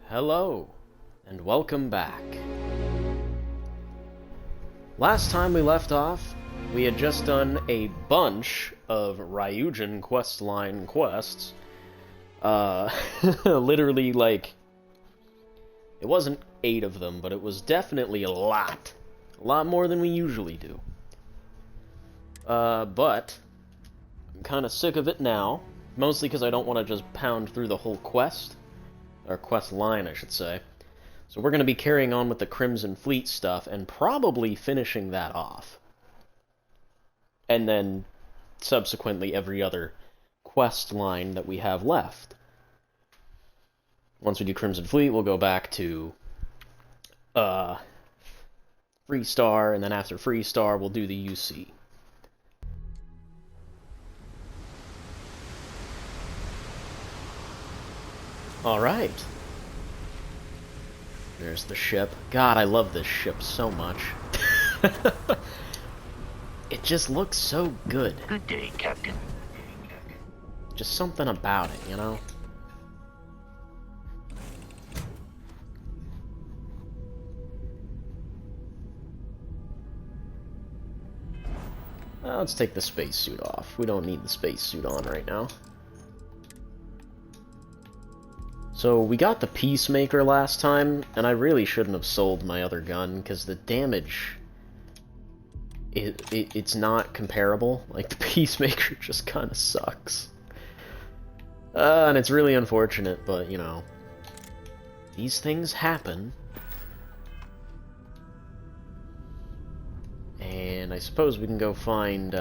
Hello, and welcome back. Last time we left off, we had just done a bunch of Ryujin questline quests. Literally, like, it wasn't 8 of them, but it was definitely a lot. A lot more than we usually do. But I'm kind of sick of it now, mostly because I don't want to just pound through the whole quest. Or quest line, I should say. So we're going to be carrying on with the Crimson Fleet stuff, and probably finishing that off. And then, subsequently, every other quest line that we have left. Once we do Crimson Fleet, we'll go back to Freestar, and then after Freestar, we'll do the UC. Alright. There's the ship. God, I love this ship so much. It just looks so good. Good day, Captain. Just something about it, you know? Let's take the spacesuit off. We don't need the spacesuit on right now. So, we got the Peacemaker last time, and I really shouldn't have sold my other gun, because the damage... It's not comparable. Like, the Peacemaker just kind of sucks. And it's really unfortunate, but, you know... These things happen. And I suppose we can go find,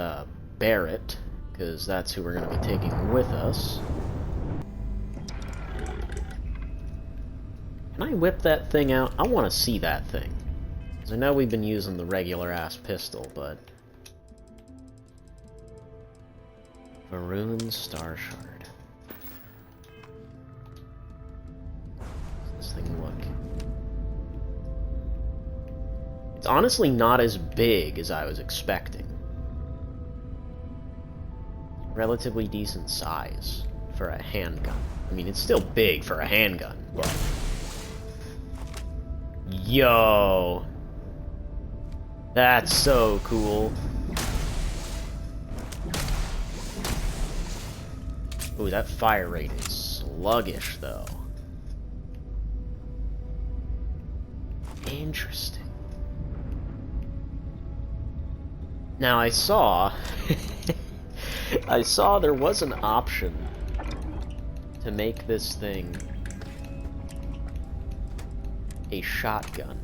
Barrett, because that's who we're going to be taking with us. Can I whip that thing out? I want to see that thing. Because I know we've been using the regular-ass pistol, but... Varun Star Shard. Does this thing look? It's honestly not as big as I was expecting. Relatively decent size for a handgun. I mean, it's still big for a handgun, but... Yo! That's so cool. Ooh, that fire rate is sluggish, though. Interesting. Now, I saw... I saw there was an option to make this thing a shotgun.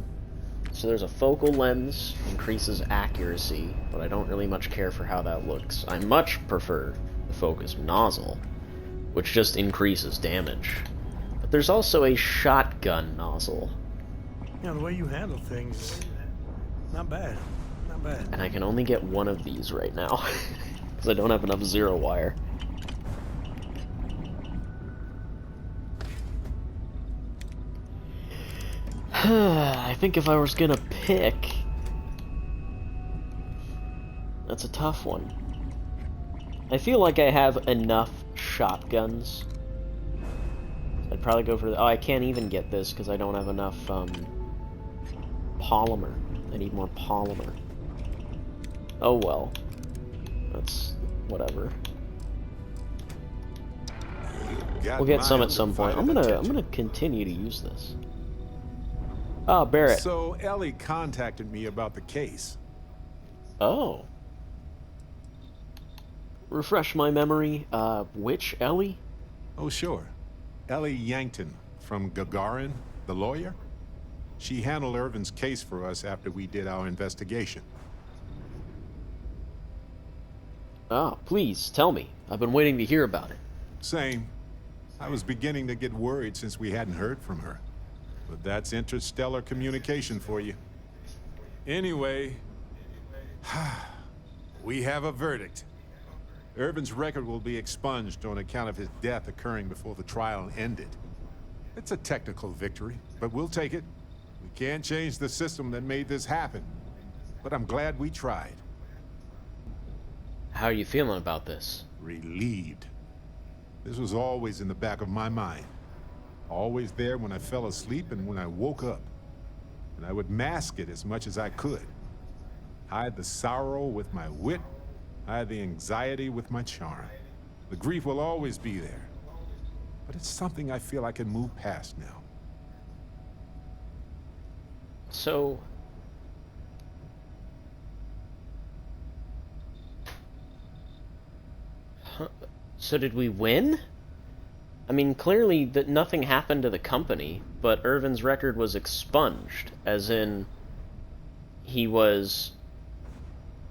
So there's a focal lens, increases accuracy, but I don't really much care for how that looks. I much prefer the focus nozzle, which just increases damage. But there's also a shotgun nozzle. Yeah, the way you handle things, not bad. Not bad. And I can only get one of these right now, because I don't have enough zero wire. I think if I was gonna pick... That's a tough one. I feel like I have enough shotguns. I'd probably go for the... Oh, I can't even get this because I don't have enough, polymer. I need more polymer. Oh well. That's... whatever. We'll get some at some point. I'm gonna continue to use this. Oh, Barrett. So Ellie contacted me about the case. Oh. Refresh my memory. Which Ellie? Oh, sure. Ellie Yankton from Gagarin, the lawyer. She handled Irvin's case for us after we did our investigation. Ah, please, tell me. I've been waiting to hear about it. Same. I was beginning to get worried since we hadn't heard from her. But that's interstellar communication for you. Anyway, we have a verdict. Irvin's record will be expunged on account of his death occurring before the trial ended. It's a technical victory, but we'll take it. We can't change the system that made this happen, but I'm glad we tried. How are you feeling about this? Relieved. This was always in the back of my mind. Always there when I fell asleep and when I woke up. And I would mask it as much as I could. Hide the sorrow with my wit, hide the anxiety with my charm. The grief will always be there. But it's something I feel I can move past now. So... So did we win? I mean, clearly that nothing happened to the company, but Irvin's record was expunged, as in he was...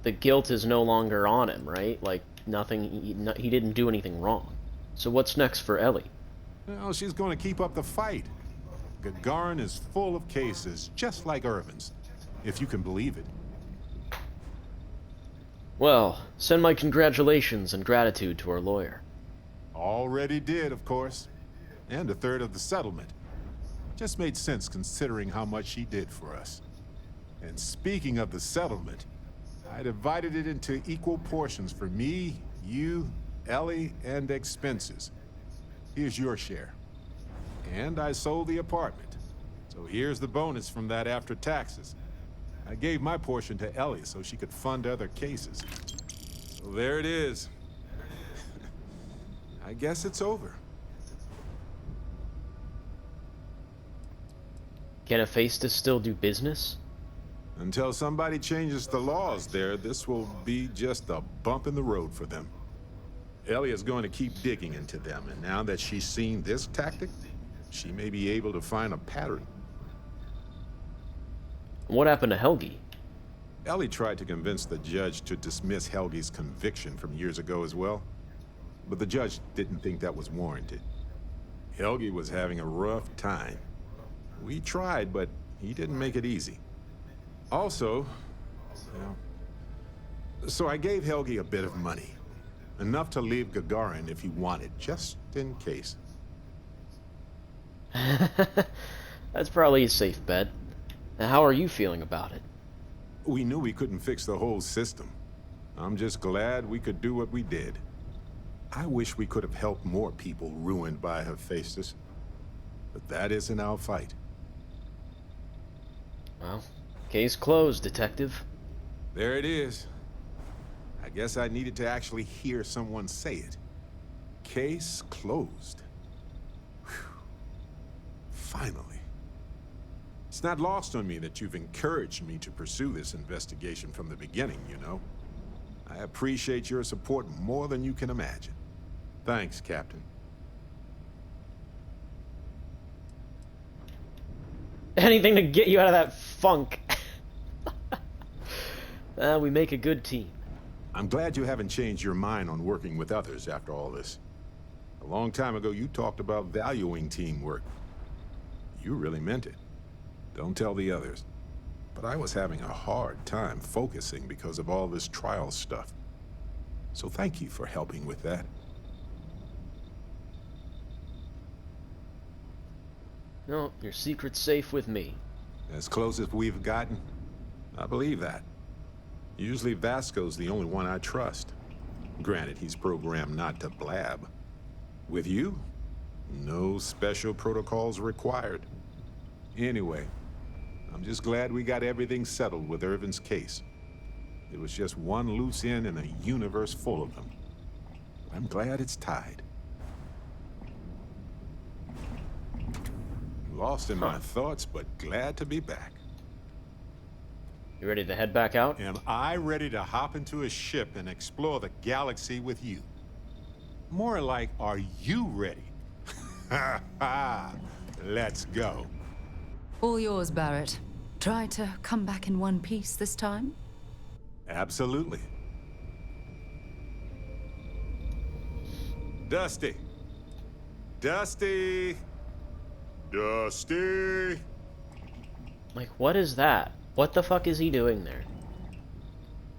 The guilt is no longer on him, right? Like, nothing... He didn't do anything wrong. So what's next for Ellie? Well, she's going to keep up the fight. Gagarin is full of cases, just like Irvin's, if you can believe it. Well, send my congratulations and gratitude to our lawyer. Already did, of course. And a third of the settlement. Just made sense considering how much she did for us. And speaking of the settlement, I divided it into equal portions for me, you, Ellie, and expenses. Here's your share. And I sold the apartment. So here's the bonus from that after taxes. I gave my portion to Ellie so she could fund other cases. So there it is. I guess it's over. Can Hephaestus still do business? Until somebody changes the laws there, this will be just a bump in the road for them. Ellie is going to keep digging into them, and now that she's seen this tactic, she may be able to find a pattern. What happened to Helgi? Ellie tried to convince the judge to dismiss Helgi's conviction from years ago as well, but the judge didn't think that was warranted. Helgi was having a rough time. We tried, but he didn't make it easy. Also, so I gave Helgi a bit of money. Enough to leave Gagarin if he wanted, just in case. That's probably a safe bet. Now, how are you feeling about it? We knew we couldn't fix the whole system. I'm just glad we could do what we did. I wish we could have helped more people ruined by Hephaestus. But that isn't our fight. Well, case closed, Detective. There it is. I guess I needed to actually hear someone say it. Case closed. Whew. Finally. It's not lost on me that you've encouraged me to pursue this investigation from the beginning, you know. I appreciate your support more than you can imagine. Thanks, Captain. Anything to get you out of that funk. We make a good team. I'm glad you haven't changed your mind on working with others after all this. A long time ago, you talked about valuing teamwork. You really meant it. Don't tell the others. But I was having a hard time focusing because of all this trial stuff. So thank you for helping with that. No, your secret's safe with me. As close as we've gotten? I believe that. Usually Vasco's the only one I trust. Granted, he's programmed not to blab. With you, no special protocols required. Anyway, I'm just glad we got everything settled with Irvin's case. It was just one loose end in a universe full of them. I'm glad it's tied. Lost in my thoughts, but glad to be back. You ready to head back out? Am I ready to hop into a ship and explore the galaxy with you? More like, are you ready? Ha ha! Let's go. All yours, Barrett. Try to come back in one piece this time? Absolutely. Dusty. Dusty. Dusty. Like, what is that? What the fuck is he doing there?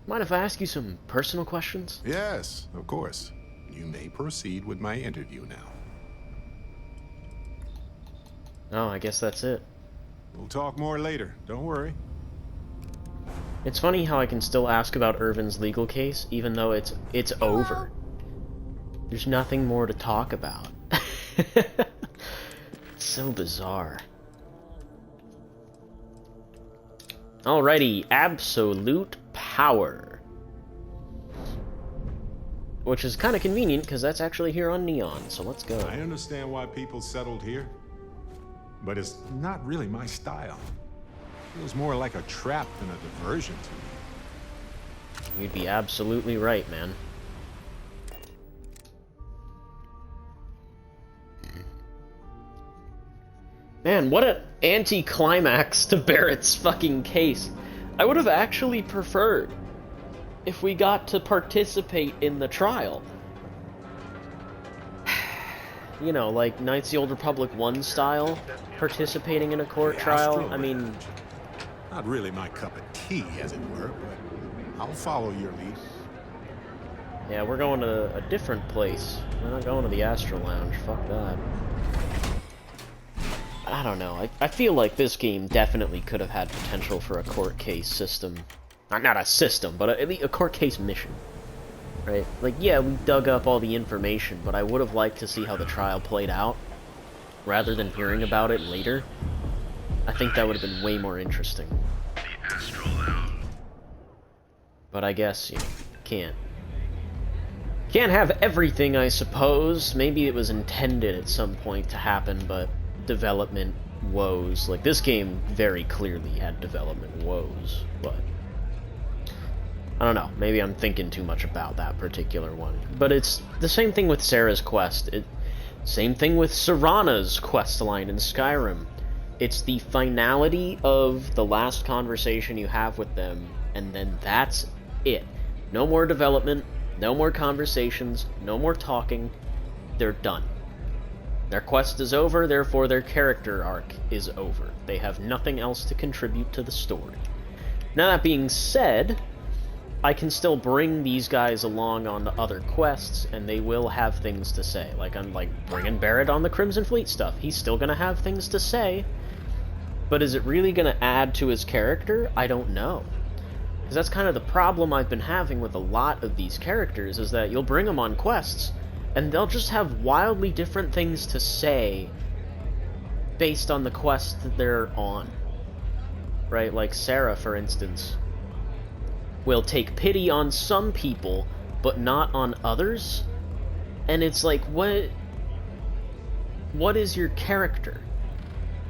Mind if I ask you some personal questions? Yes, of course. You may proceed with my interview now. Oh, I guess that's it. We'll talk more later. Don't worry. It's funny how I can still ask about Irvin's legal case, even though it's There's nothing more to talk about. So bizarre. Alrighty, absolute power. Which is kind of convenient, because that's actually here on Neon, so let's go. I understand why people settled here, but it's not really my style. Feels more like a trap than a diversion to me. You'd be absolutely right, man. Man, what an anticlimax to Barrett's fucking case. I would have actually preferred if we got to participate in the trial. You know, like Knights of the Old Republic 1 style, participating in a court trial. I mean... Not really my cup of tea, as it were, but I'll follow your lead. Yeah, we're going to a different place. We're not going to the Astro Lounge. Fuck that. I don't know. I feel like this game definitely could have had potential for a court case system. Not a system, but a court case mission. Right? Like, yeah, we dug up all the information, but I would have liked to see how the trial played out, rather than hearing about it later. I think that would have been way more interesting. But I guess, you know, can't have everything, I suppose. Maybe it was intended at some point to happen, but development woes. Like, this game very clearly had development woes, but I don't know. Maybe I'm thinking too much about that particular one. But it's the same thing with Sarah's quest. Same thing with Serana's questline in Skyrim. It's the finality of the last conversation you have with them, and then that's it. No more development, no more conversations, no more talking. They're done. Their quest is over, therefore their character arc is over. They have nothing else to contribute to the story. Now, that being said, I can still bring these guys along on the other quests, and they will have things to say. Like, I'm like bringing Barrett on the Crimson Fleet stuff. He's still gonna have things to say, but is it really gonna add to his character? I don't know. Because that's kind of the problem I've been having with a lot of these characters, is that you'll bring them on quests, and they'll just have wildly different things to say based on the quest that they're on. Right? Like Sarah, for instance, will take pity on some people, but not on others. And it's like, what is your character?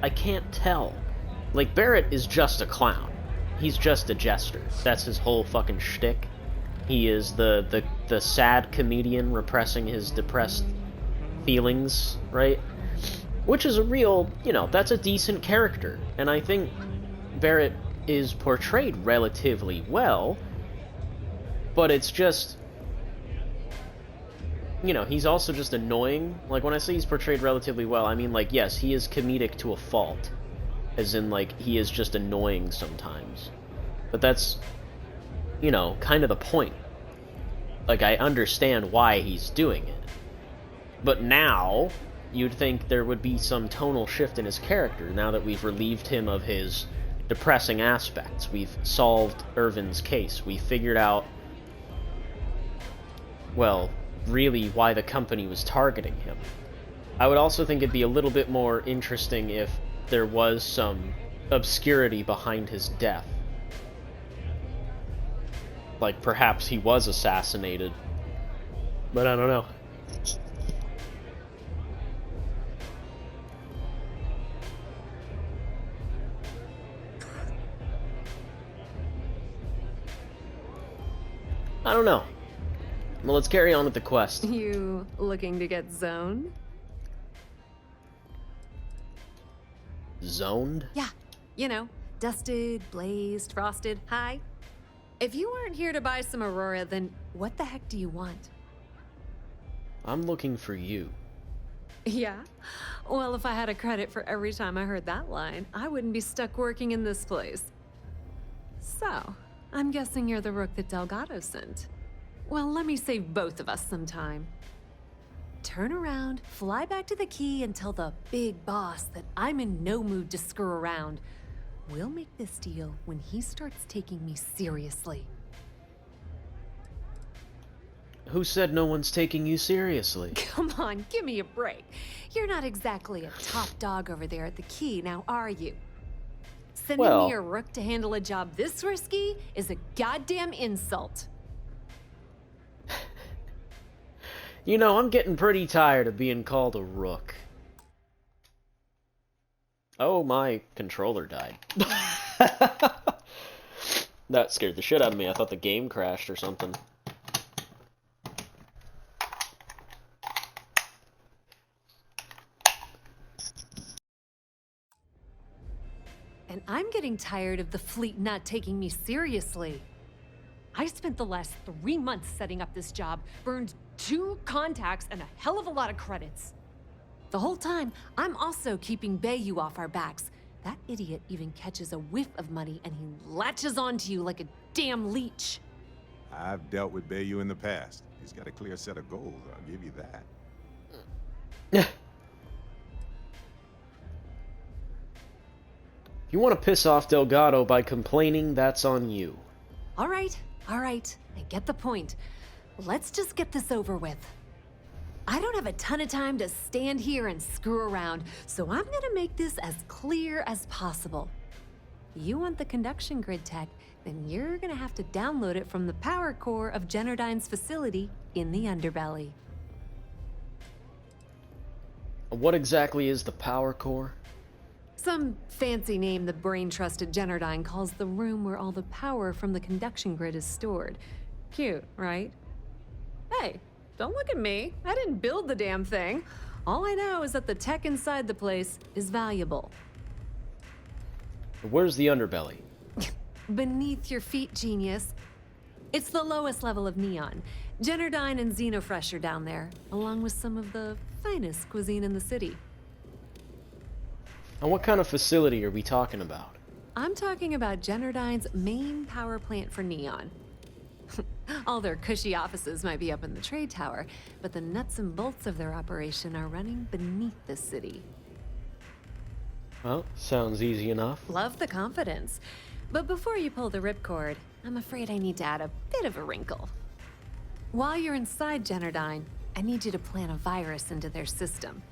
I can't tell. Like, Barrett is just a clown. He's just a jester. That's his whole fucking shtick. He is the sad comedian repressing his depressed feelings, right? Which is a real, you know, that's a decent character. And I think Barrett is portrayed relatively well, but it's just, you know, he's also just annoying. Like, when I say he's portrayed relatively well, I mean, like, yes, he is comedic to a fault, as in, like, he is just annoying sometimes. But that's, you know, kind of the point. Like, I understand why he's doing it. But now, you'd think there would be some tonal shift in his character, now that we've relieved him of his depressing aspects. We've solved Irvin's case. We figured out, well, really why the company was targeting him. I would also think it'd be a little bit more interesting if there was some obscurity behind his death. Like, perhaps he was assassinated. But I don't know. I don't know. Well, let's carry on with the quest. You looking to get zoned? Zoned? Yeah, you know, dusted, blazed, frosted, high. If you aren't here to buy some Aurora, then what the heck do you want? I'm looking for you. Yeah? Well, if I had a credit for every time I heard that line, I wouldn't be stuck working in this place. So, I'm guessing you're the rook that Delgado sent. Well, let me save both of us some time. Turn around, fly back to the key, and tell the big boss that I'm in no mood to screw around. We'll make this deal when he starts taking me seriously. Who said no one's taking you seriously? Come on, give me a break. You're not exactly a top dog over there at the key, now are you? Sending Well, me a rook to handle a job this risky is a goddamn insult. you know, I'm getting pretty tired of being called a rook. Oh, my controller died. That scared the shit out of me. I thought the game crashed or something. And I'm getting tired of the fleet not taking me seriously. I spent the last 3 months setting up this job, burned 2 contacts and a hell of a lot of credits. The whole time, I'm also keeping Bayu off our backs. That idiot even catches a whiff of money and he latches onto you like a damn leech. I've dealt with Bayu in the past. He's got a clear set of goals, I'll give you that. If you want to piss off Delgado by complaining, that's on you. All right, I get the point. Let's just get this over with. I don't have a ton of time to stand here and screw around, so I'm gonna make this as clear as possible. You want the conduction grid tech, then you're gonna have to download it from the power core of Generdyne's facility in the underbelly. What exactly is the power core? Some fancy name the brain trust at Generdyne calls the room where all the power from the conduction grid is stored. Cute, right? Hey, don't look at me. I didn't build the damn thing. All I know is that the tech inside the place is valuable. Where's the underbelly? Beneath your feet, genius. It's the lowest level of Neon. Generdyne and Xenofresh are down there, along with some of the finest cuisine in the city. And what kind of facility are we talking about? I'm talking about Generdyne's main power plant for Neon. All their cushy offices might be up in the trade tower, but the nuts and bolts of their operation are running beneath the city. Well, sounds easy enough. Love the confidence. But before you pull the ripcord, I'm afraid I need to add a bit of a wrinkle. While you're inside Generdyne, I need you to plant a virus into their system.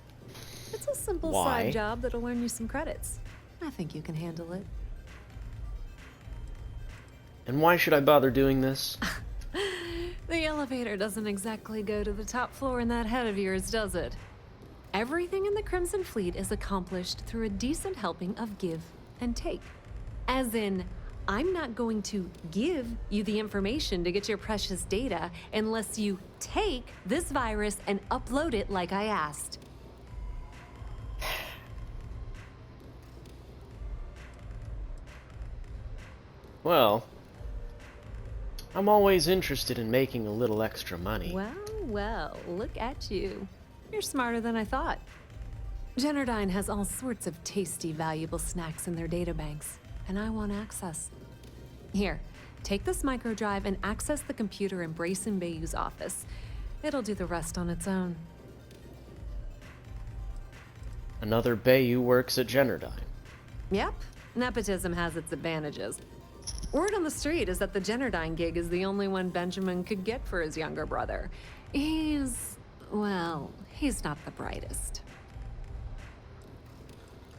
It's a simple side job that'll earn you some credits. I think you can handle it. And why should I bother doing this? The elevator doesn't exactly go to the top floor in that head of yours, does it? Everything in the Crimson Fleet is accomplished through a decent helping of give and take. As in, I'm not going to give you the information to get your precious data unless you take this virus and upload it like I asked. Well, I'm always interested in making a little extra money. Well, look at you. You're smarter than I thought. Generdyne has all sorts of tasty, valuable snacks in their databanks, and I want access. Here, take this microdrive and access the computer in Brayson Bayu's office. It'll do the rest on its own. Another Bayu works at Generdyne. Yep, nepotism has its advantages. Word on the street is that the Generdyne gig is the only one Benjamin could get for his younger brother. He's not the brightest.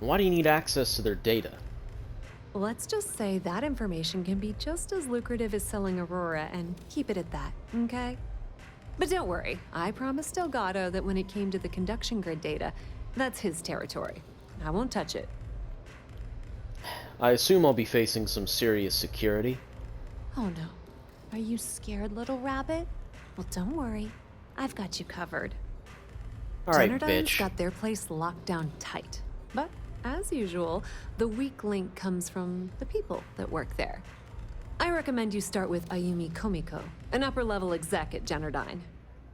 Why do you need access to their data? Let's just say that information can be just as lucrative as selling Aurora, and keep it at that, okay? But don't worry, I promised Delgado that when it came to the conduction grid data, that's his territory. I won't touch it. I assume I'll be facing some serious security. Oh no. Are you scared, little rabbit? Well, don't worry. I've got you covered. Alright, Generdyne's bitch. got their place locked down tight. But, as usual, the weak link comes from the people that work there. I recommend you start with Ayumi Komiko, an upper-level exec at Generdyne.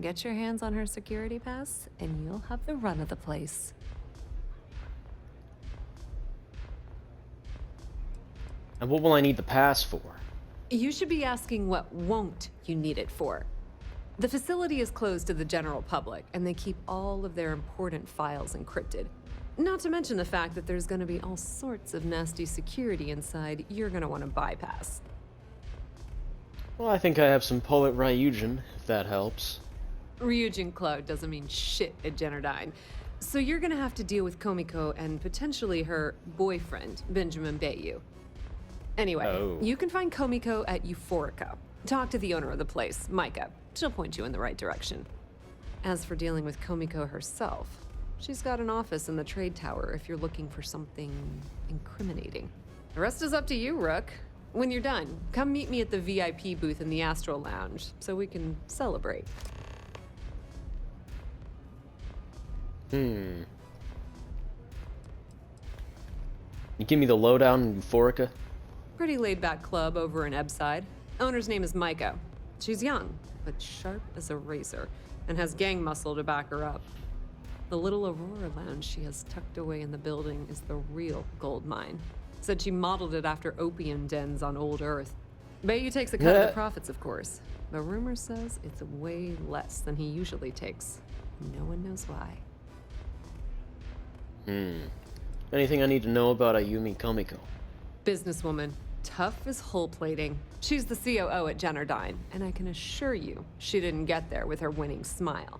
Get your hands on her security pass, and you'll have the run of the place. And what will I need the pass for? You should be asking what won't you need it for. The facility is closed to the general public, and they keep all of their important files encrypted. Not to mention the fact that there's going to be all sorts of nasty security inside you're going to want to bypass. Well, I think I have some poet Ryujin, if that helps. Ryujin Cloud doesn't mean shit at Generdyne. So you're gonna have to deal with Komiko and potentially her boyfriend, Benjamin Bayu. Anyway, you can find Komiko at Euphorica. Talk to the owner of the place, Micah. She'll point you in the right direction. As for dealing with Komiko herself, she's got an office in the trade tower if you're looking for something incriminating. The rest is up to you, Rook. When you're done, come meet me at the VIP booth in the Astral Lounge so we can celebrate. You give me the lowdown in Euphorica? Pretty laid-back club over in Ebside. Owner's name is Micah. She's young, but sharp as a razor, and has gang muscle to back her up. The little Aurora lounge she has tucked away in the building is the real gold mine. Said she modeled it after opium dens on old Earth. Bayu takes a cut of the profits, of course, but rumor says it's way less than he usually takes. No one knows why. Anything I need to know about Ayumi Komiko? Businesswoman, tough as hull plating. She's the COO at Generdyne, and I can assure you she didn't get there with her winning smile.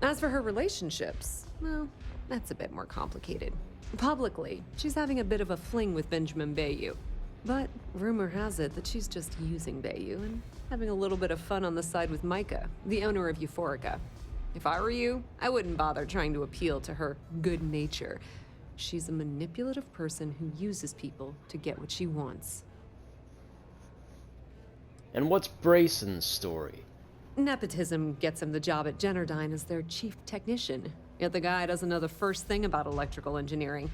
As for her relationships, well, that's a bit more complicated. Publicly, she's having a bit of a fling with Benjamin Bayu. But rumor has it that she's just using Bayu and having a little bit of fun on the side with Micah, the owner of Euphorica. If I were you, I wouldn't bother trying to appeal to her good nature. She's a manipulative person who uses people to get what she wants. And what's Brayson's story? Nepotism gets him the job at Generdyne as their chief technician. Yet the guy doesn't know the first thing about electrical engineering.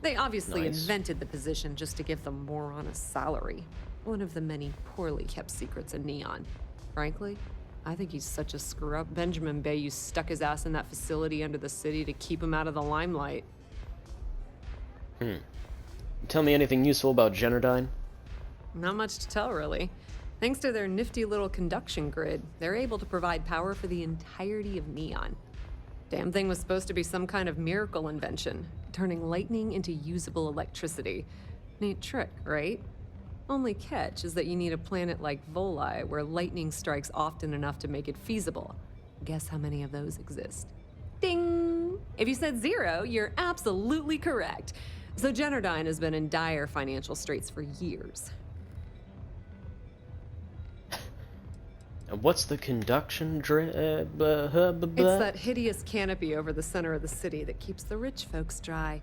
They obviously invented the position just to give them more on a salary. One of the many poorly kept secrets in Neon. Frankly, I think he's such a screw-up. Benjamin Bayu stuck his ass in that facility under the city to keep him out of the limelight. Tell me anything useful about Generdyne? Not much to tell, really. Thanks to their nifty little conduction grid, they're able to provide power for the entirety of Neon. Damn thing was supposed to be some kind of miracle invention, turning lightning into usable electricity. Neat trick, right? Only catch is that you need a planet like Voli, where lightning strikes often enough to make it feasible. Guess how many of those exist? Ding! If you said 0, you're absolutely correct. So Generdyne has been in dire financial straits for years. And what's the conduction It's that hideous canopy over the center of the city that keeps the rich folks dry.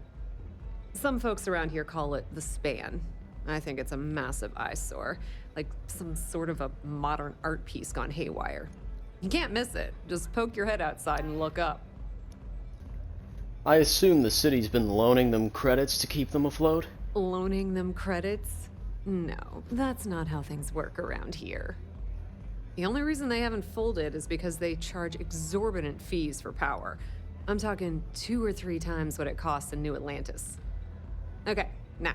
Some folks around here call it the span. I think it's a massive eyesore, like some sort of a modern art piece gone haywire. You can't miss it. Just poke your head outside and look up. I assume the city's been loaning them credits to keep them afloat? Loaning them credits? No, that's not how things work around here. The only reason they haven't folded is because they charge exorbitant fees for power. I'm talking 2 or 3 times what it costs in New Atlantis. Okay, now,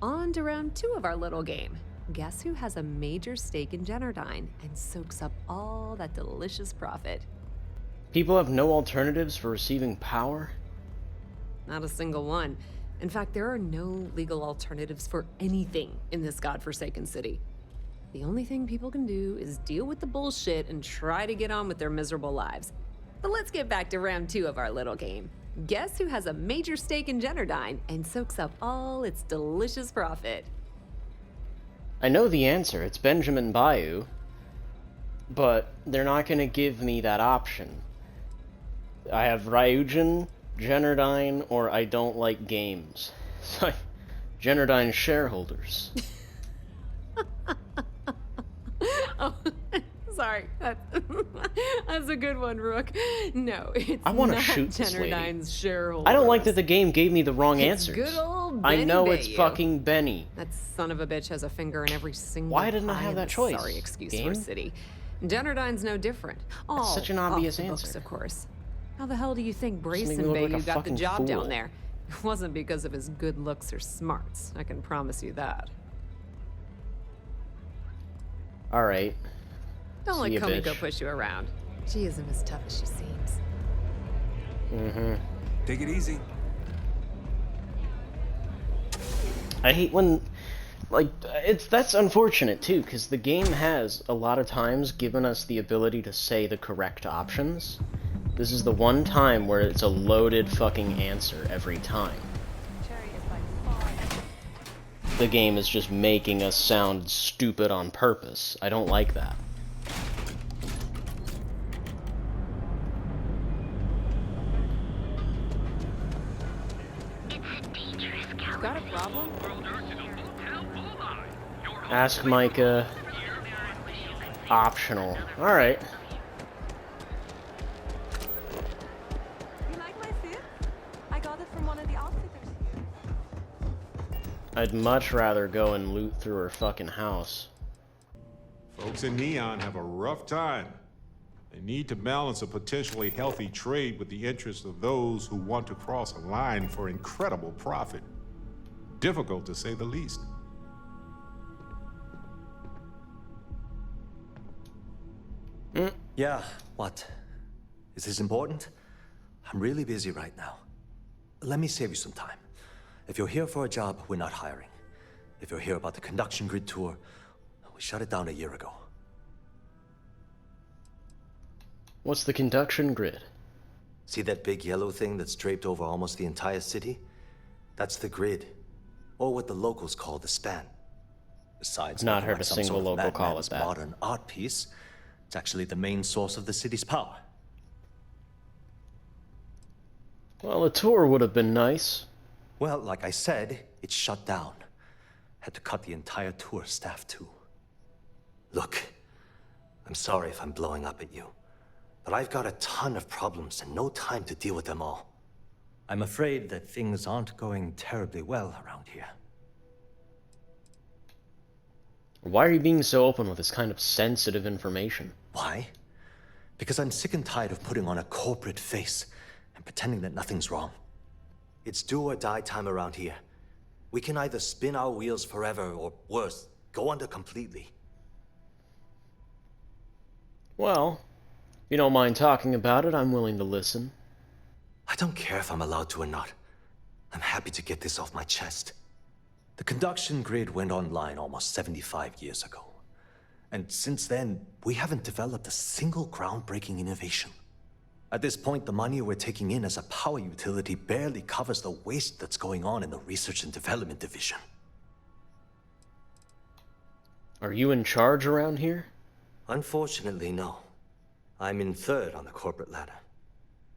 on to round 2 of our little game. Guess who has a major stake in Generdyne and soaks up all that delicious profit? People have no alternatives for receiving power? Not a single one. In fact, there are no legal alternatives for anything in this godforsaken city. The only thing people can do is deal with the bullshit and try to get on with their miserable lives. But let's get back to round 2 of our little game. Guess who has a major stake in Generdyne and soaks up all its delicious profit? I know the answer. It's Benjamin Bayu. But they're not going to give me that option. I have Ryujin, Generdyne, or I don't like games. So, Generdyne shareholders. Oh, sorry. That's a good one, Rook. No, it's I want to not shoot this lady. Generdyne's shareholders. I don't like that the game gave me the wrong answers. Good old Benny I know it's Bayu. fucking Benny. That son of a bitch has a finger in every single Why didn't I pie have in that the choice? Sorry excuse Game? for a city. Generdyne's no different. All such an obvious off the books, answer. of course. How the hell do you think Makes me Brayson look like Bayu a got the fucking job fool. down there? It wasn't because of his good looks or smarts. I can promise you that. Alright. Don't let See ya, Komiko bitch. push you around. She isn't as tough as she seems. Take it easy. I hate when Like, that's unfortunate, too, because the game has, a lot of times, given us the ability to say the correct options. This is the one time where it's a loaded fucking answer every time. The game is just making us sound stupid on purpose. I don't like that. Got a problem? Ask Micah. Optional. Alright. You like my suit? I got it from one of the outfitters here. I'd much rather go and loot through her fucking house. Folks in Neon have a rough time. They need to balance a potentially healthy trade with the interests of those who want to cross a line for incredible profit. Difficult to say the least. Yeah, what? Is this important? I'm really busy right now. Let me save you some time. If you're here for a job, we're not hiring. If you're here about the conduction grid tour, we shut it down a year ago. What's the conduction grid? See that big yellow thing that's draped over almost the entire city? That's the grid, or what the locals call the span. Besides, Not looking heard like a some single sort of local call it madman's that. modern art piece, it's actually the main source of the city's power. Well, a tour would have been nice. Well, like I said, it's shut down. Had to cut the entire tour staff too. Look, I'm sorry if I'm blowing up at you, but I've got a ton of problems and no time to deal with them all. I'm afraid that things aren't going terribly well around here. Why are you being so open with this kind of sensitive information? Why? Because I'm sick and tired of putting on a corporate face and pretending that nothing's wrong. It's do or die time around here. We can either spin our wheels forever or, worse, go under completely. Well, if you don't mind talking about it, I'm willing to listen. I don't care if I'm allowed to or not. I'm happy to get this off my chest. The conduction grid went online almost 75 years ago. And since then, we haven't developed a single groundbreaking innovation. At this point, the money we're taking in as a power utility barely covers the waste that's going on in the research and development division. Are you in charge around here? Unfortunately, no. I'm in third on the corporate ladder.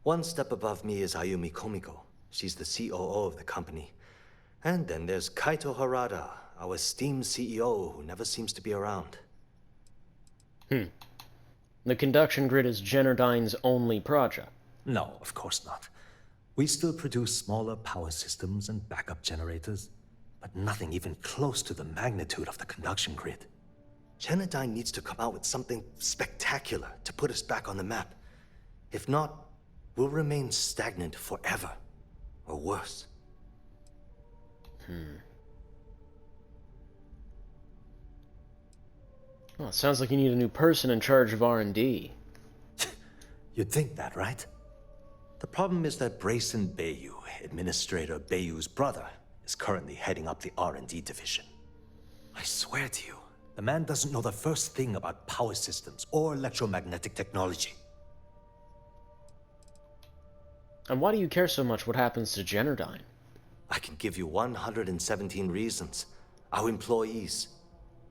One step above me is Ayumi Komiko. She's the COO of the company. And then there's Kaito Harada, our esteemed CEO who never seems to be around. The conduction grid is Generdyne's only project. No, of course not. We still produce smaller power systems and backup generators, but nothing even close to the magnitude of the conduction grid. Generdyne needs to come out with something spectacular to put us back on the map. If not, we'll remain stagnant forever, or worse. Well, it sounds like you need a new person in charge of R&D. You'd think that, right? The problem is that Benjamin Bayu, Administrator Bayu's brother, is currently heading up the R&D division. I swear to you, the man doesn't know the first thing about power systems or electromagnetic technology. And why do you care so much what happens to Generdyne? I can give you 117 reasons. Our employees.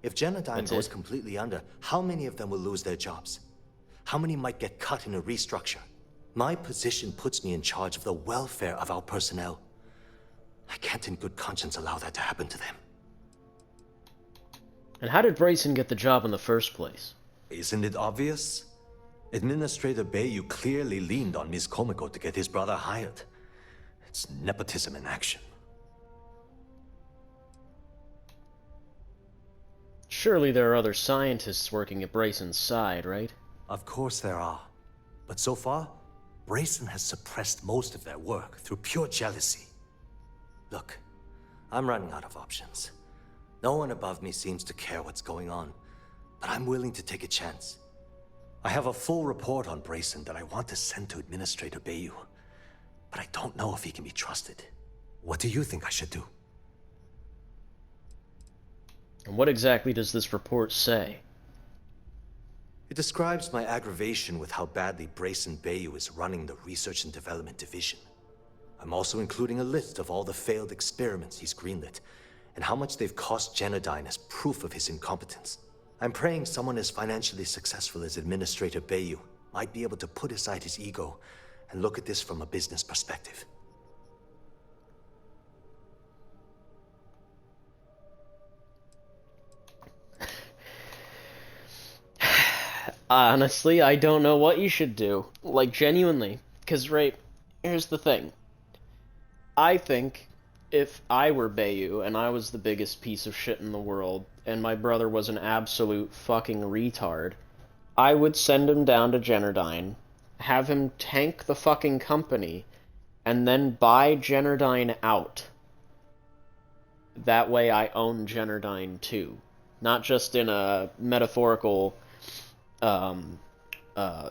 If Generdyne That's goes it? completely under, how many of them will lose their jobs? How many might get cut in a restructure? My position puts me in charge of the welfare of our personnel. I can't in good conscience allow that to happen to them. And how did Bryson get the job in the first place? Isn't it obvious? Administrator Bayu clearly leaned on Ms. Komiko to get his brother hired. It's nepotism in action. Surely there are other scientists working at Bryson's side, right? Of course there are. But so far, Bryson has suppressed most of their work through pure jealousy. Look, I'm running out of options. No one above me seems to care what's going on, but I'm willing to take a chance. I have a full report on Bryson that I want to send to Administrator Bayu, but I don't know if he can be trusted. What do you think I should do? And what exactly does this report say? It describes my aggravation with how badly Benjamin Bayu is running the research and development division. I'm also including a list of all the failed experiments he's greenlit, and how much they've cost Generdyne as proof of his incompetence. I'm praying someone as financially successful as Administrator Bayu might be able to put aside his ego and look at this from a business perspective. Honestly, I don't know what you should do. Like, genuinely. Because, right, here's the thing. I think if I were Bayu and I was the biggest piece of shit in the world and my brother was an absolute fucking retard, I would send him down to Generdyne, have him tank the fucking company, and then buy Generdyne out. That way I own Generdyne too. Not just in a metaphorical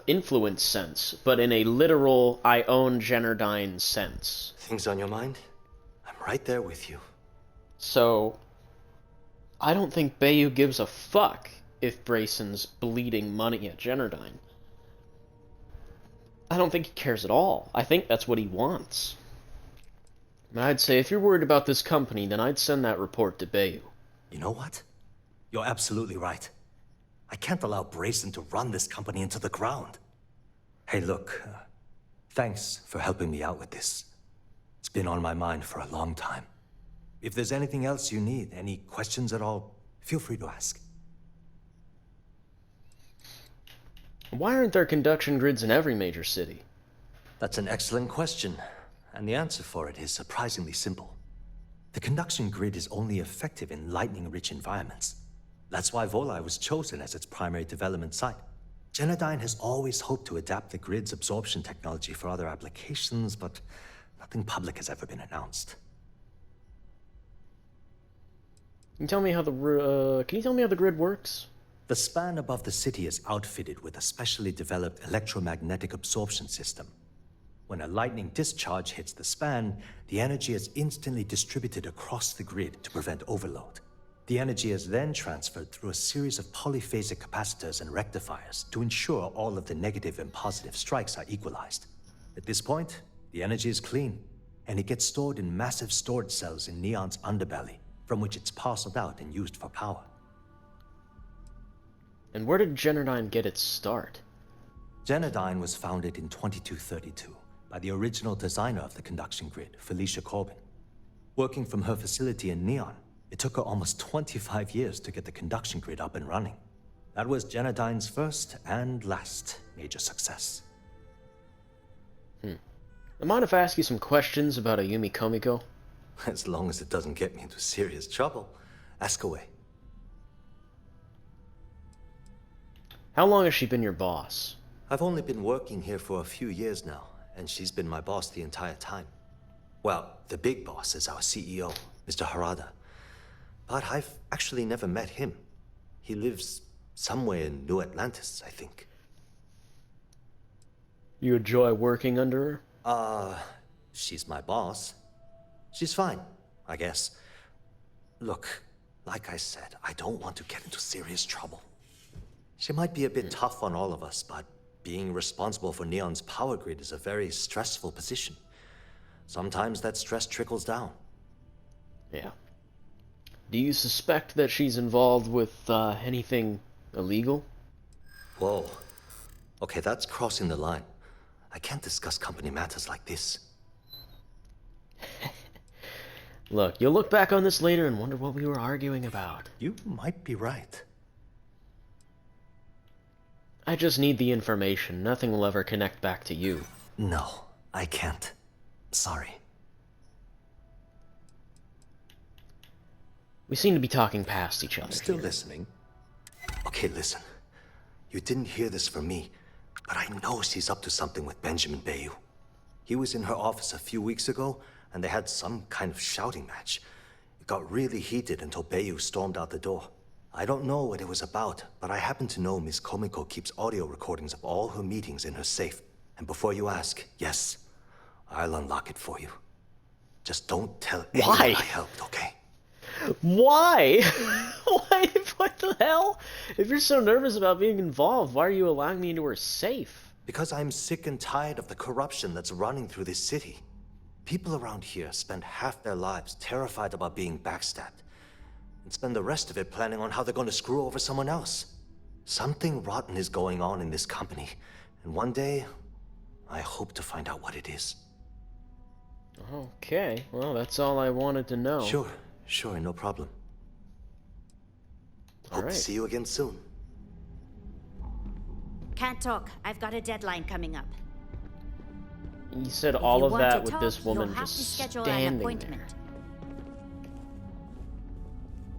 influence sense, but in a literal I own Generdyne sense. Things on your mind? I'm right there with you. So, I don't think Bayu gives a fuck if Brayson's bleeding money at Generdyne. I don't think he cares at all. I think that's what he wants. And I'd say if you're worried about this company, then I'd send that report to Bayu. You know what? You're absolutely right. I can't allow Brayson to run this company into the ground. Hey, look, thanks for helping me out with this. It's been on my mind for a long time. If there's anything else you need, any questions at all, feel free to ask. Why aren't there conduction grids in every major city? That's an excellent question, and the answer for it is surprisingly simple. The conduction grid is only effective in lightning-rich environments. That's why Volai was chosen as its primary development site. Generdyne has always hoped to adapt the grid's absorption technology for other applications, but nothing public has ever been announced. Can you tell me how the grid works? The span above the city is outfitted with a specially developed electromagnetic absorption system. When a lightning discharge hits the span, the energy is instantly distributed across the grid to prevent overload. The energy is then transferred through a series of polyphasic capacitors and rectifiers to ensure all of the negative and positive strikes are equalized. At this point, the energy is clean, and it gets stored in massive storage cells in Neon's underbelly, from which it's parceled out and used for power. And where did Generdyne get its start? Generdyne was founded in 2232 by the original designer of the conduction grid, Felicia Corbin. Working from her facility in Neon, it took her almost 25 years to get the conduction grid up and running. That was Generdyne's first and last major success. Mind if I ask you some questions about Ayumi Komiko? As long as it doesn't get me into serious trouble, ask away. How long has she been your boss? I've only been working here for a few years now, and she's been my boss the entire time. Well, the big boss is our CEO, Mr. Harada. But I've actually never met him. He lives somewhere in New Atlantis, I think. You enjoy working under her? She's my boss. She's fine, I guess. Look, like I said, I don't want to get into serious trouble. She might be a bit tough on all of us, but being responsible for Neon's power grid is a very stressful position. Sometimes that stress trickles down. Yeah. Do you suspect that she's involved with anything illegal? Whoa. Okay, that's crossing the line. I can't discuss company matters like this. Look, you'll look back on this later and wonder what we were arguing about. You might be right. I just need the information. Nothing will ever connect back to you. No, I can't. Sorry. We seem to be talking past each other. Still here. listening? Okay, listen. You didn't hear this from me, but I know she's up to something with Benjamin Bayu. He was in her office a few weeks ago, and they had some kind of shouting match. It got really heated until Bayu stormed out the door. I don't know what it was about, but I happen to know Miss Komiko keeps audio recordings of all her meetings in her safe. And before you ask, yes, I'll unlock it for you. Just don't tell anyone Why? I helped, okay? Why? Why? What the hell? If you're so nervous about being involved, why are you allowing me into her safe? Because I'm sick and tired of the corruption that's running through this city. People around here spend half their lives terrified about being backstabbed, and spend the rest of it planning on how they're going to screw over someone else. Something rotten is going on in this company, and one day, I hope to find out what it is. Okay, well, that's all I wanted to know. Sure, no problem. All Hope right. to see you again soon. Can't talk. I've got a deadline coming up. You said If all you of want that to with talk, this woman you'll have just to schedule an standing appointment. there.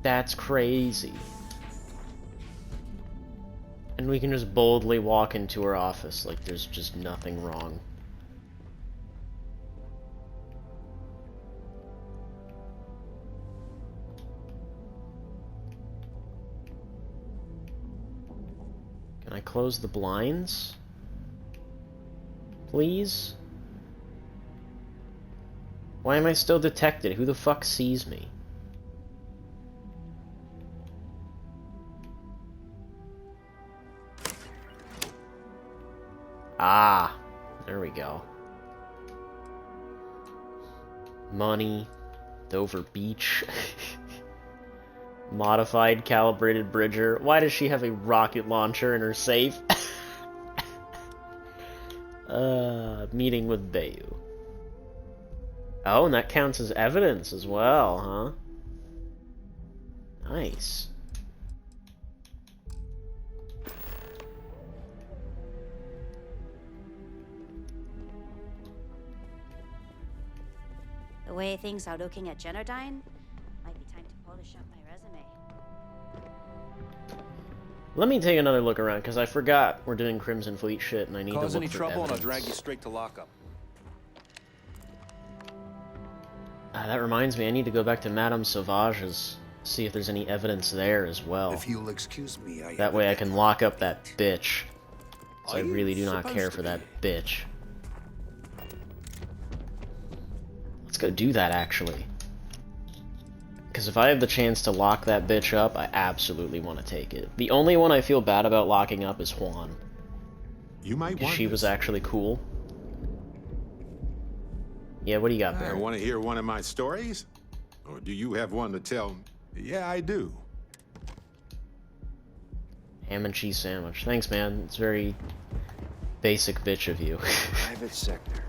That's crazy. And we can just boldly walk into her office like there's just nothing wrong. Can I close the blinds? Please? Why am I still detected? Who the fuck sees me? Ah, there we go. Money, Dover Beach. Modified calibrated Bridger. Why does she have a rocket launcher in her safe? Meeting with Bayu. Oh, and that counts as evidence as well, huh? Nice. The way things are looking at Generdyne, might be time to polish up my resume. Let me take another look around, because I forgot we're doing Crimson Fleet shit, and I need to Cause look any for trouble and I'll evidence. drag you straight to lockup. That reminds me, I need to go back to Madame Sauvage's, see if there's any evidence there as well. If you'll excuse me, That way I can lock up that bitch. 'Cause I Are you really do not supposed care to for be? that bitch. Let's go do that, actually. Because if I have the chance to lock that bitch up, I absolutely want to take it. The only one I feel bad about locking up is Juan. You might want She this. was actually cool. Yeah, what do you got there? Want to hear one of my stories? Or do you have one to tell? Yeah, I do. Ham and cheese sandwich. Thanks, man. It's very basic bitch of you. Private sector.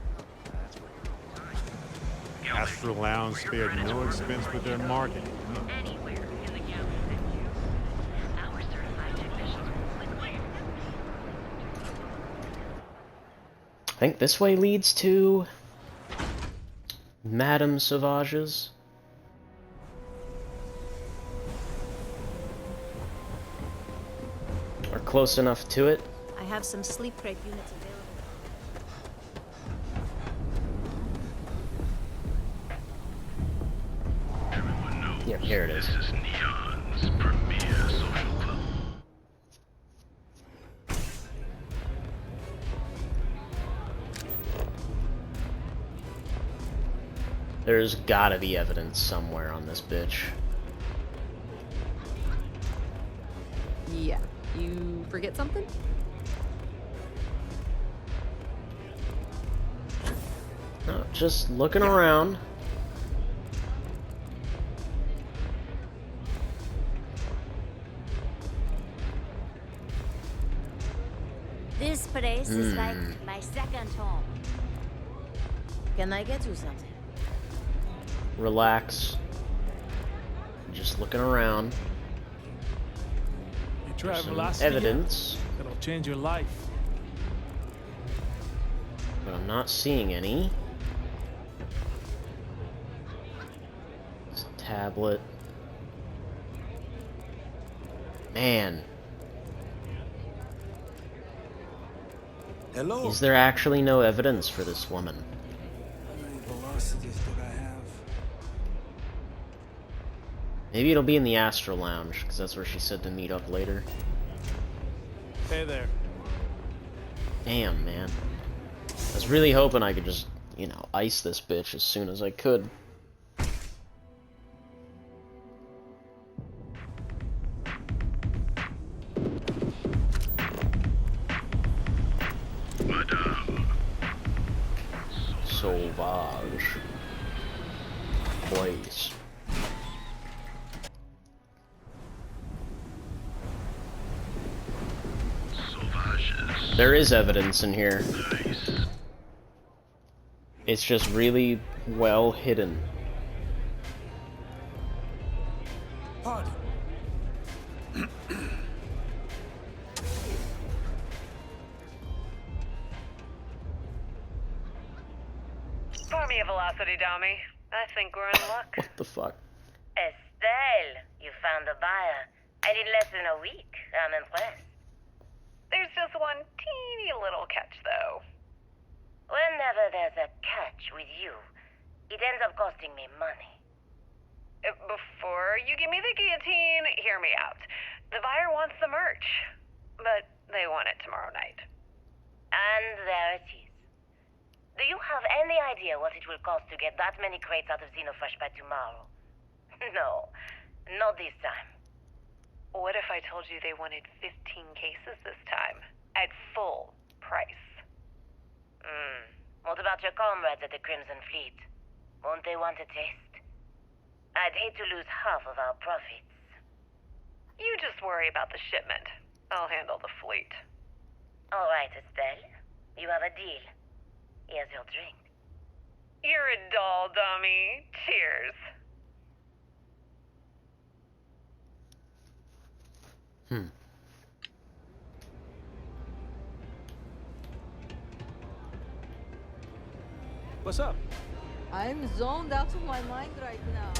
Astral Lounge spared no expense with their marketing. Anywhere in the galaxy that you, our certified technicians will require. I think this way leads to Madame Sauvage's. Or close enough to it. I have some sleep crate units available. Yeah, here it is. This is Neon's premier social club. There's gotta be evidence somewhere on this bitch. Yeah. You forget something? No, just looking around. This place is like my second home. Can I get you something? Relax. Just looking around. You try Some velocity. evidence, It'll change your life. but I'm not seeing any. It's a tablet. Man, Hello. is there actually no evidence for this woman? How many velocities did I have? Maybe it'll be in the Astral Lounge, because that's where she said to meet up later. Hey there. Damn, man. I was really hoping I could just, you know, ice this bitch as soon as I could. Sauvage. Boys. There is evidence in here. Nice. It's just really well hidden. Pardon. Pour me a velocity, dummy. I think we're in luck. What the fuck? Estelle, you found a buyer. And in less than a week. I'm impressed. There's just one teeny little catch, though. Whenever there's a catch with you, it ends up costing me money. Before you give me the guillotine, hear me out. The buyer wants the merch, but they want it tomorrow night. And there it is. Do you have any idea what it will cost to get that many crates out of Xenofresh by tomorrow? No, not this time. What if I told you they wanted 15 cases this time, at full price? What about your comrades at the Crimson Fleet? Won't they want a taste? I'd hate to lose half of our profits. You just worry about the shipment. I'll handle the fleet. All right, Estelle. You have a deal. Here's your drink. You're a doll, dummy. Cheers. What's up? I'm zoned out of my mind right now.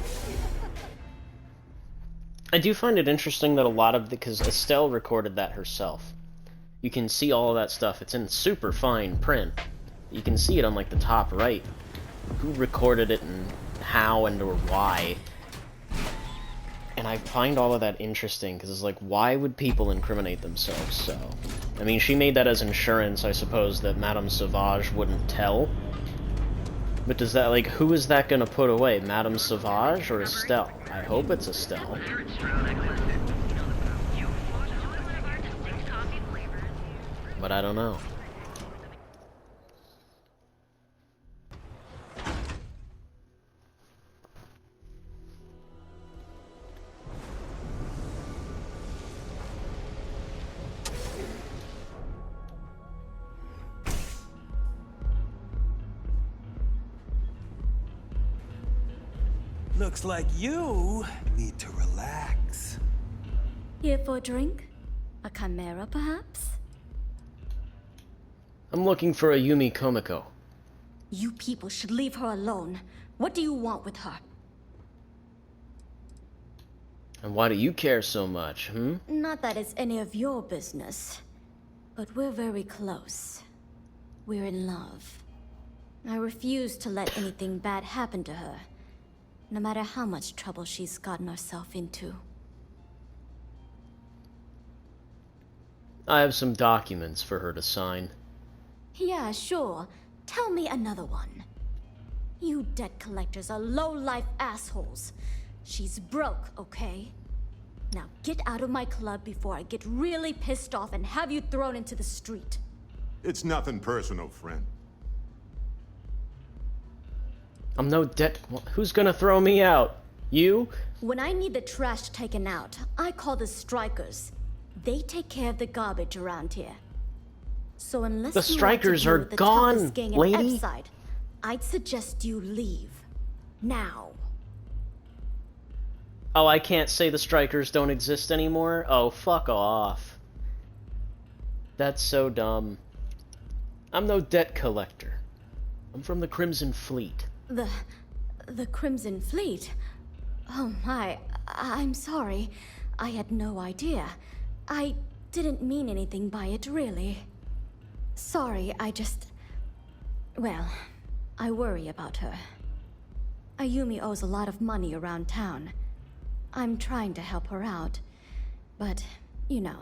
I do find it interesting that a lot of because Estelle recorded that herself. You can see all of that stuff. It's in super fine print. You can see it on like the top right. Who recorded it and how and or why. And I find all of that interesting because it's like, why would people incriminate themselves so? I mean, she made that as insurance, I suppose, that Madame Sauvage wouldn't tell. But does that, like, who is that gonna put away? Madame Sauvage or Estelle? I hope it's Estelle. But I don't know. Looks like you need to relax. Here for a drink? A chimera, perhaps? I'm looking for a Yumi Komiko. You people should leave her alone. What do you want with her? And why do you care so much, Not that it's any of your business. But we're very close. We're in love. I refuse to let anything bad happen to her. No matter how much trouble she's gotten herself into. I have some documents for her to sign. Yeah, sure. Tell me another one. You debt collectors are low-life assholes. She's broke, okay? Now get out of my club before I get really pissed off and have you thrown into the street. It's nothing personal, friend. I'm no debt. Who's gonna throw me out? You? When I need the trash taken out, I call the strikers. They take care of the garbage around here. So unless the strikers are gone, lady. Upside, I'd suggest you leave. Now. Oh, I can't say the strikers don't exist anymore? Oh, fuck off. That's so dumb. I'm no debt collector. I'm from the Crimson Fleet. The Crimson Fleet? Oh my, I'm sorry. I had no idea. I didn't mean anything by it, really. Sorry, well, I worry about her. Ayumi owes a lot of money around town. I'm trying to help her out, but, you know,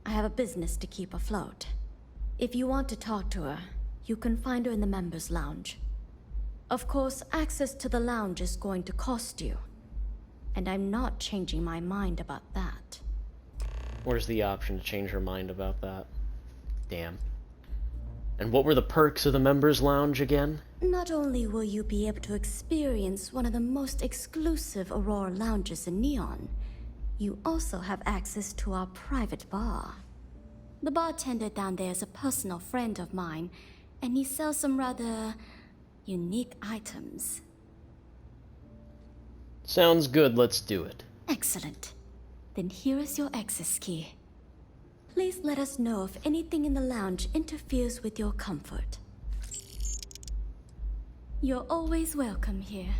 I have a business to keep afloat. If you want to talk to her, you can find her in the members' lounge. Of course, access to the lounge is going to cost you. And I'm not changing my mind about that. Where's the option to change her mind about that? Damn. And what were the perks of the members' lounge again? Not only will you be able to experience one of the most exclusive Aurora lounges in Neon, you also have access to our private bar. The bartender down there is a personal friend of mine, and he sells some rather unique items. Sounds good, let's do it. Excellent. Then here is your access key. Please let us know if anything in the lounge interferes with your comfort. You're always welcome here.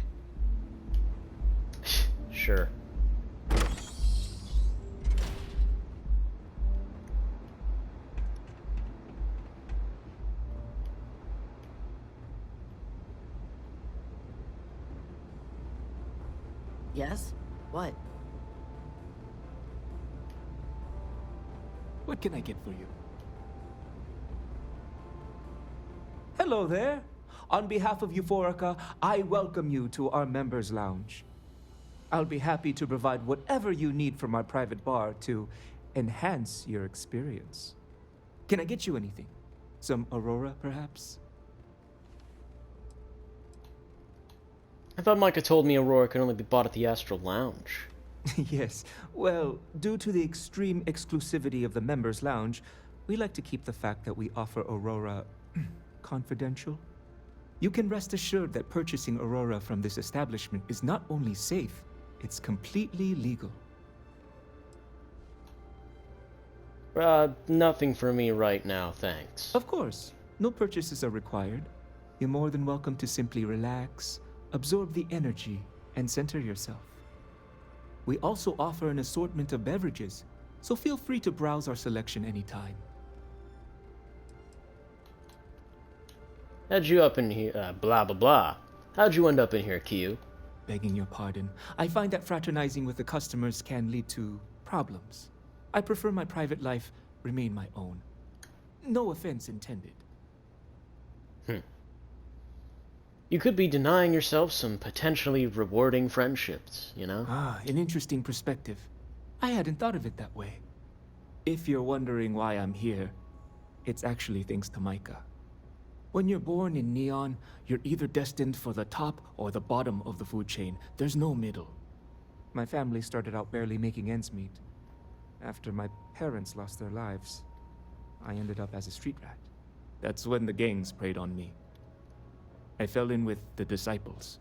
Sure. Yes? What? What can I get for you? Hello there. On behalf of Euphorica, I welcome you to our members' lounge. I'll be happy to provide whatever you need from our private bar to enhance your experience. Can I get you anything? Some Aurora, perhaps? I thought Micah told me Aurora could only be bought at the Astral Lounge. Yes. Well, due to the extreme exclusivity of the members' lounge, we like to keep the fact that we offer Aurora confidential. You can rest assured that purchasing Aurora from this establishment is not only safe, it's completely legal. Nothing for me right now, thanks. Of course. No purchases are required. You're more than welcome to simply relax, absorb the energy, and center yourself. We also offer an assortment of beverages, so feel free to browse our selection anytime. How'd you up in here, blah blah blah. How'd you end up in here, Q? Begging your pardon, I find that fraternizing with the customers can lead to problems. I prefer my private life remain my own. No offense intended. You could be denying yourself some potentially rewarding friendships, you know? Ah, an interesting perspective. I hadn't thought of it that way. If you're wondering why I'm here, it's actually thanks to Micah. When you're born in Neon, you're either destined for the top or the bottom of the food chain. There's no middle. My family started out barely making ends meet. After my parents lost their lives, I ended up as a street rat. That's when the gangs preyed on me. I fell in with the disciples,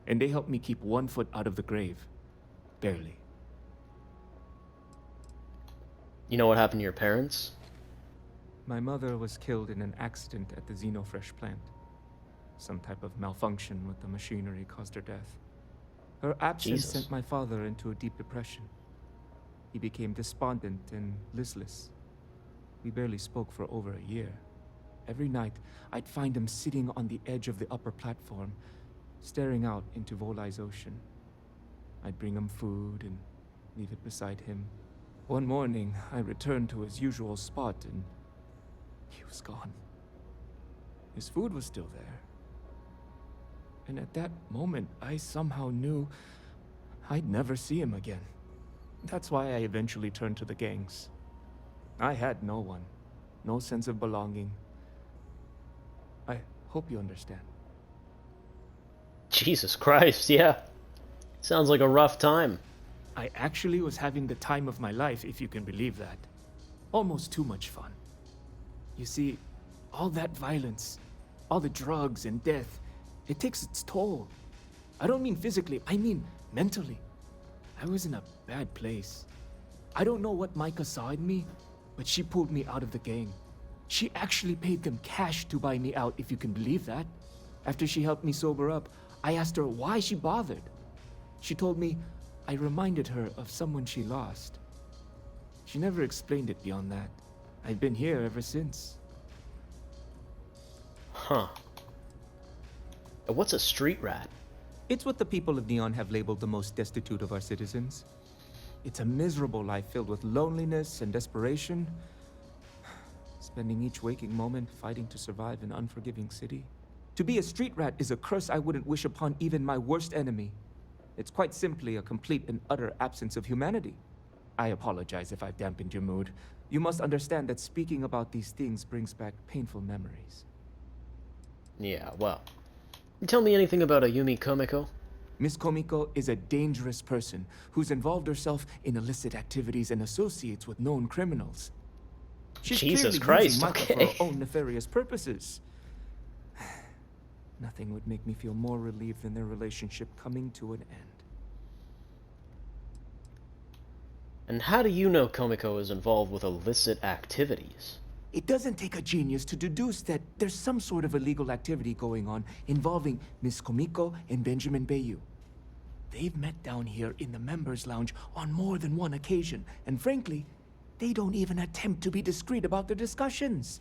and they helped me keep 1 foot out of the grave. Barely. You know what happened to your parents? My mother was killed in an accident at the Xenofresh plant. Some type of malfunction with the machinery caused her death. Her absence sent my father into a deep depression. He became despondent and listless. We barely spoke for over a year. Every night, I'd find him sitting on the edge of the upper platform, staring out into Volai's ocean. I'd bring him food and leave it beside him. One morning, I returned to his usual spot and he was gone. His food was still there. And at that moment, I somehow knew I'd never see him again. That's why I eventually turned to the gangs. I had no one, no sense of belonging. I hope you understand. Jesus Christ, yeah. Sounds like a rough time. I actually was having the time of my life, if you can believe that. Almost too much fun. You see, all that violence, all the drugs and death, it takes its toll. I don't mean physically, I mean mentally. I was in a bad place. I don't know what Micah saw in me, but she pulled me out of the gang. She actually paid them cash to buy me out, if you can believe that. After she helped me sober up, I asked her why she bothered. She told me I reminded her of someone she lost. She never explained it beyond that. I've been here ever since. Huh. What's a street rat? It's what the people of Neon have labeled the most destitute of our citizens. It's a miserable life filled with loneliness and desperation, spending each waking moment fighting to survive an unforgiving city. To be a street rat is a curse I wouldn't wish upon even my worst enemy. It's quite simply a complete and utter absence of humanity. I apologize if I've dampened your mood. You must understand that speaking about these things brings back painful memories. Yeah, well, Tell me anything about Ayumi Komiko? Miss Komiko is a dangerous person who's involved herself in illicit activities and associates with known criminals. She's Jesus clearly Christ, using Micah okay. for her own nefarious purposes. Nothing would make me feel more relieved than their relationship coming to an end. And how do you know Komiko is involved with illicit activities? It doesn't take a genius to deduce that there's some sort of illegal activity going on involving Miss Komiko and Benjamin Bayu. They've met down here in the members' lounge on more than one occasion, and frankly, they don't even attempt to be discreet about their discussions.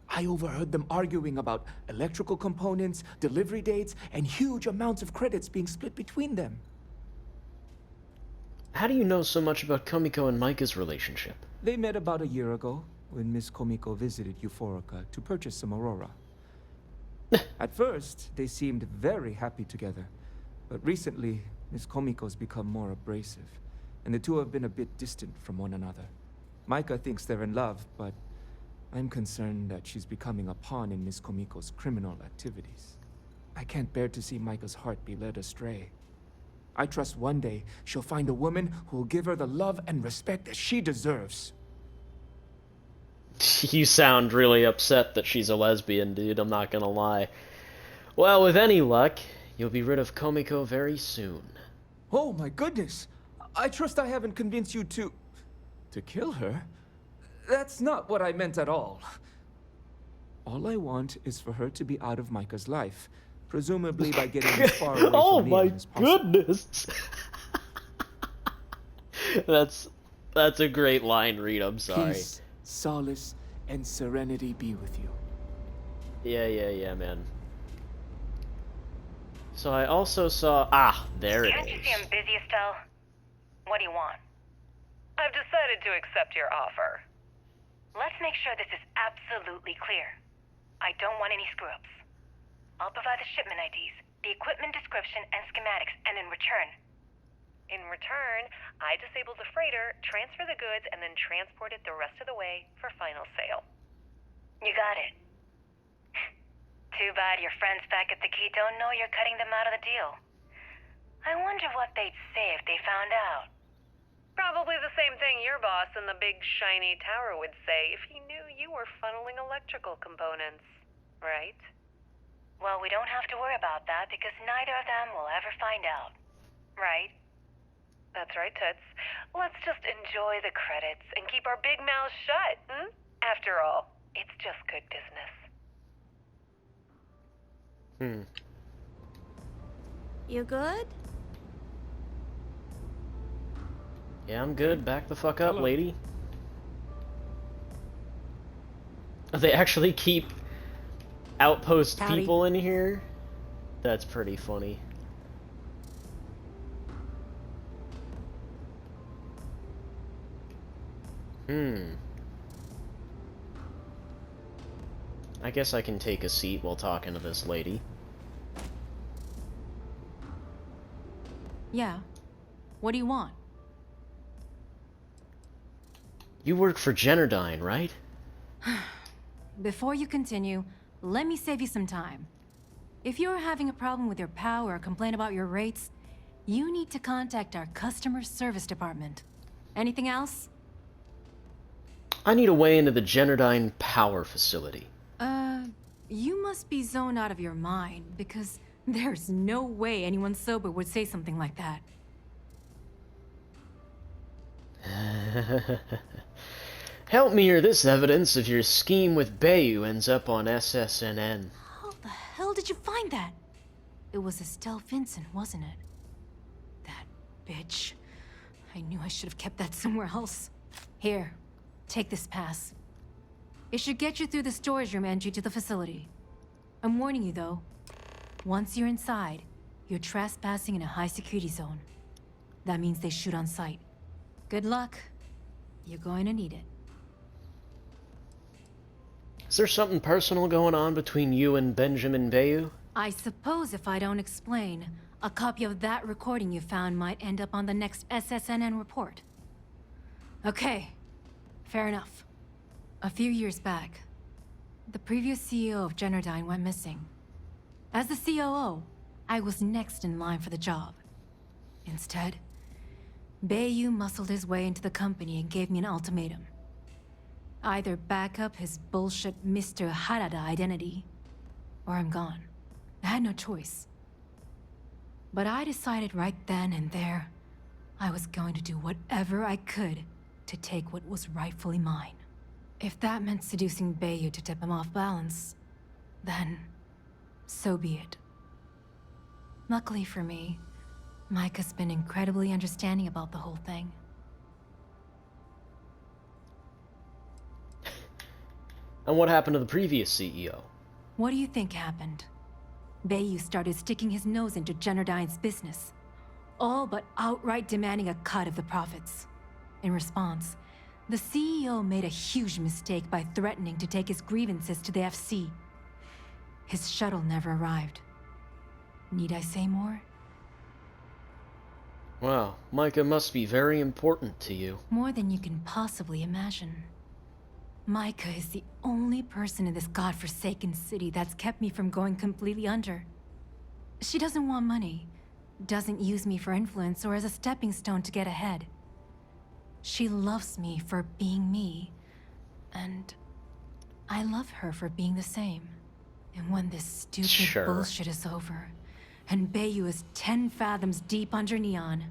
I overheard them arguing about electrical components, delivery dates, and huge amounts of credits being split between them. How do you know so much about Komiko and Micah's relationship? They met about a year ago, when Miss Komiko visited Euphorica to purchase some Aurora. At first, they seemed very happy together, but recently, Miss Komiko's become more abrasive, and the two have been a bit distant from one another. Micah thinks they're in love, but I'm concerned that she's becoming a pawn in Miss Komiko's criminal activities. I can't bear to see Micah's heart be led astray. I trust one day she'll find a woman who will give her the love and respect that she deserves. You sound really upset that she's a lesbian, dude, I'm not gonna lie. Well, with any luck, you'll be rid of Komiko very soon. Oh my goodness! I trust I haven't convinced you to kill her? That's not what I meant at all. All I want is for her to be out of Micah's life, presumably by getting as far away Oh from my Leon as possible. goodness! That's a great line, Reed, I'm sorry. Peace, solace, and serenity be with you. Yeah, man. So I also saw... Ah, there it Can't you is. see I'm busy, Estelle? What do you want? I've decided to accept your offer. Let's make sure this is absolutely clear. I don't want any screw-ups. I'll provide the shipment IDs, the equipment description, and schematics, and in return... In return, I disable the freighter, transfer the goods, and then transport it the rest of the way for final sale. You got it. Too bad your friends back at the Key don't know you're cutting them out of the deal. I wonder what they'd say if they found out. Probably the same thing your boss in the big shiny tower would say if he knew you were funneling electrical components, right? Well, we don't have to worry about that because neither of them will ever find out. Right? That's right, Toots. Let's just enjoy the credits and keep our big mouths shut, hmm? After all, it's just good business. You good? Yeah, I'm good. Back the fuck up, lady. They actually keep outpost Howdy. people in here? That's pretty funny. I guess I can take a seat while talking to this lady. Yeah. What do you want? You work for Generdyne, right? Before you continue, let me save you some time. If you're having a problem with your POW or a complaint about your rates, you need to contact our customer service department. Anything else? I need a way into the Generdyne power facility. You must be zoned out of your mind, because there's no way anyone sober would say something like that. Help me or this evidence if your scheme with Bayu ends up on SSNN. How the hell did you find that? It was Estelle Vincent, wasn't it? That bitch. I knew I should have kept that somewhere else. Here, take this pass. It should get you through the storage room entry to the facility. I'm warning you, though. Once you're inside, you're trespassing in a high-security zone. That means they shoot on sight. Good luck. You're going to need it. Is there something personal going on between you and Benjamin Bayu? I suppose if I don't explain, a copy of that recording you found might end up on the next SSNN report. Okay, fair enough. A few years back, the previous CEO of Generdyne went missing. As the COO, I was next in line for the job. Instead, Bayu muscled his way into the company and gave me an ultimatum. Either back up his bullshit Mr. Harada identity, or I'm gone. I had no choice. But I decided right then and there, I was going to do whatever I could to take what was rightfully mine. If that meant seducing Bayu to tip him off balance, then so be it. Luckily for me, Mike has been incredibly understanding about the whole thing. And what happened to the previous CEO? What do you think happened? Bayu started sticking his nose into Generdyne's business, all but outright demanding a cut of the profits. In response, the CEO made a huge mistake by threatening to take his grievances to the FC. His shuttle never arrived. Need I say more? Wow, Micah must be very important to you. More than you can possibly imagine. Micah is the only person in this godforsaken city that's kept me from going completely under. She doesn't want money, doesn't use me for influence or as a stepping stone to get ahead. She loves me for being me, and I love her for being the same. And when this stupid bullshit is over, and Bayu is 10 fathoms deep under Neon,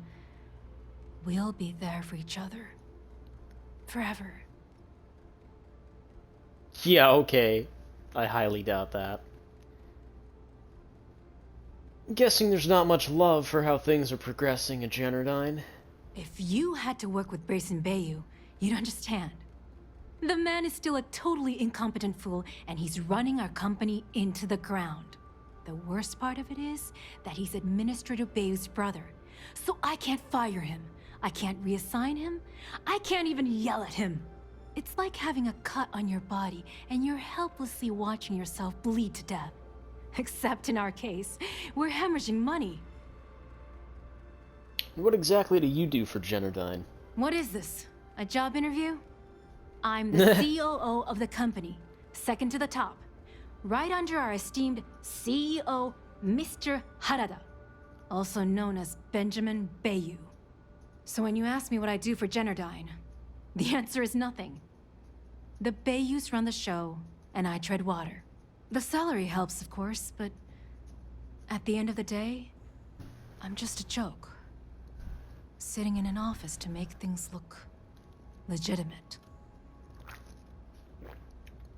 we'll be there for each other. Forever. Yeah, okay. I highly doubt that. I'm guessing there's not much love for how things are progressing at Generdyne. If you had to work with Benjamin Bayu, you'd understand. The man is still a totally incompetent fool, and he's running our company into the ground. The worst part of it is that he's Administrator Bayu's brother, so I can't fire him. I can't reassign him. I can't even yell at him. It's like having a cut on your body, and you're helplessly watching yourself bleed to death. Except in our case, we're hemorrhaging money. What exactly do you do for Generdyne? What is this? A job interview? I'm the COO of the company, second to the top, right under our esteemed CEO, Mr. Harada, also known as Benjamin Bayu. So when you ask me what I do for Generdyne, the answer is nothing. The Bayus run the show, and I tread water. The salary helps, of course, but at the end of the day, I'm just a joke. Sitting in an office to make things look legitimate.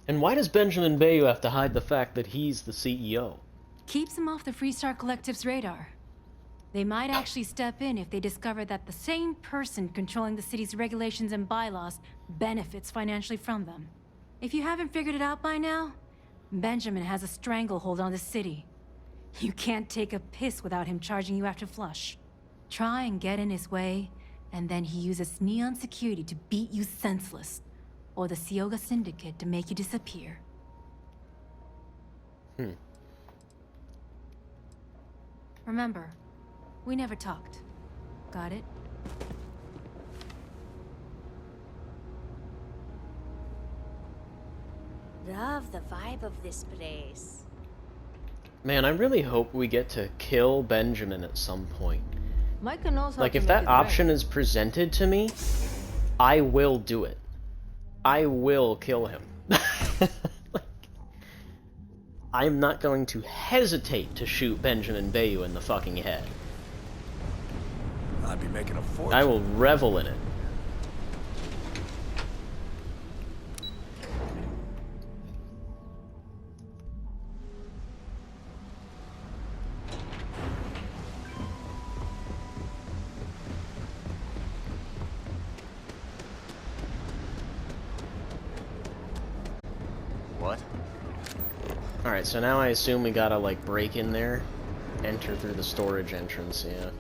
And why does Benjamin Bayu have to hide the fact that he's the CEO? Keeps him off the Freestar Collective's radar. They might actually step in if they discover that the same person controlling the city's regulations and bylaws benefits financially from them. If you haven't figured it out by now, Benjamin has a stranglehold on the city. You can't take a piss without him charging you after flush. Try and get in his way, and then he uses Neon security to beat you senseless, or the Sioga Syndicate to make you disappear. Remember, we never talked. Got it? Love the vibe of this place. Man, I really hope we get to kill Benjamin at some point. Micah knows how Like, to if make that it option rain. is presented to me, I will do it. I will kill him. Like, I'm not going to hesitate to shoot Benjamin Bayu in the fucking head. I'd be making a fortune. I will revel in it. What? Alright, so now I assume we gotta, like, break in there, enter through the storage entrance, yeah.